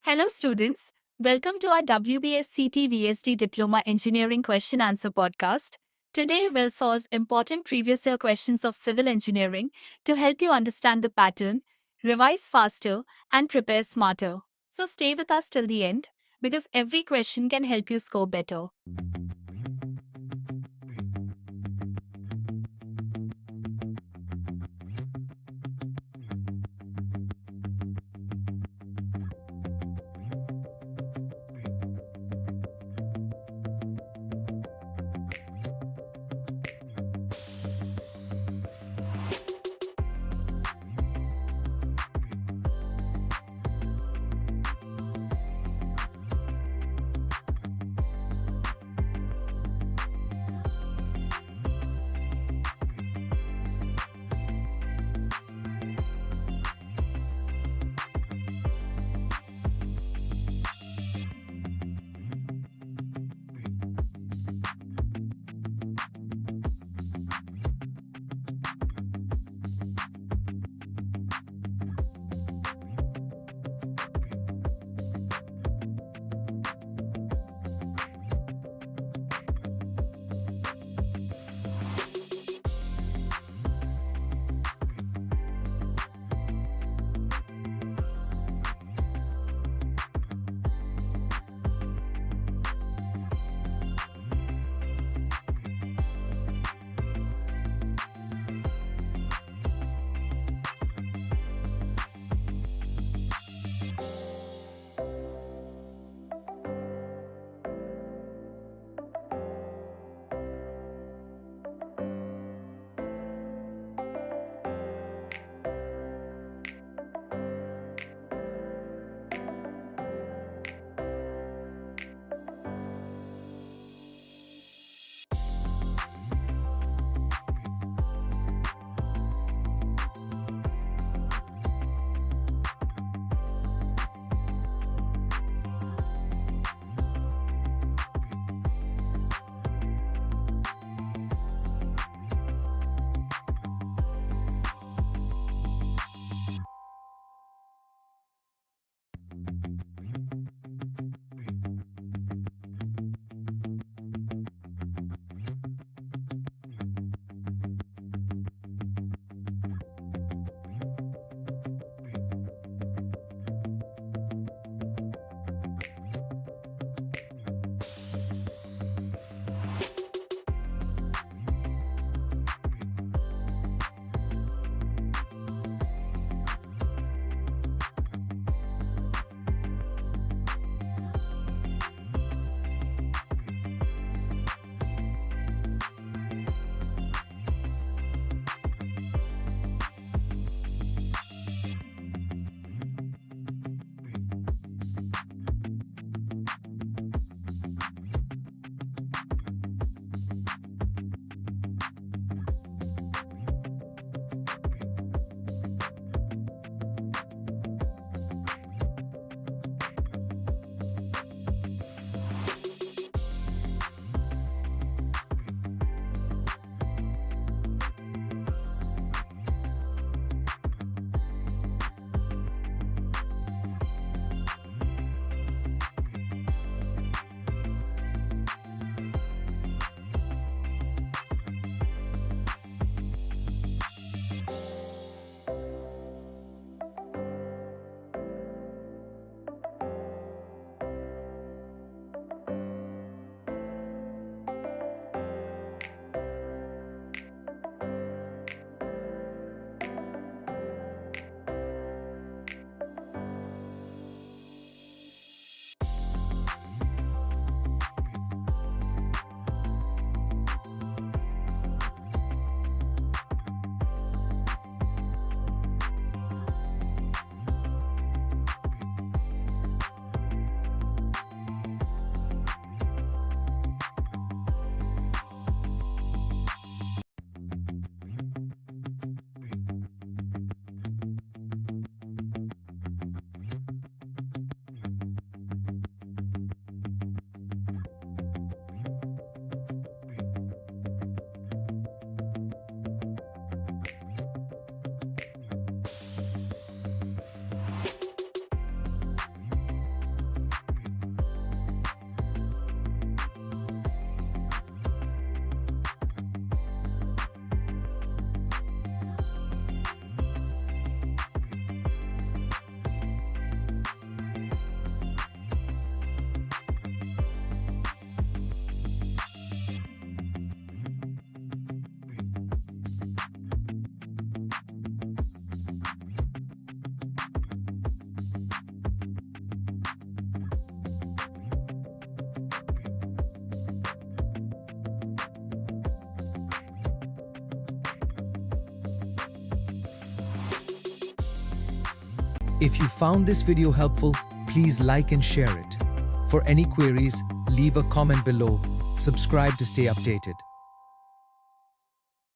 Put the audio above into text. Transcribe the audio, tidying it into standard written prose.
Hello students, welcome to our WBSCTVESD Diploma Engineering Question Answer Podcast. Today we'll solve important previous year questions of civil engineering to help you understand the pattern, revise faster and prepare smarter. So stay with us till the end because every question can help you score better. If you found this video helpful, please like and share it. For any queries, leave a comment below. Subscribe to stay updated.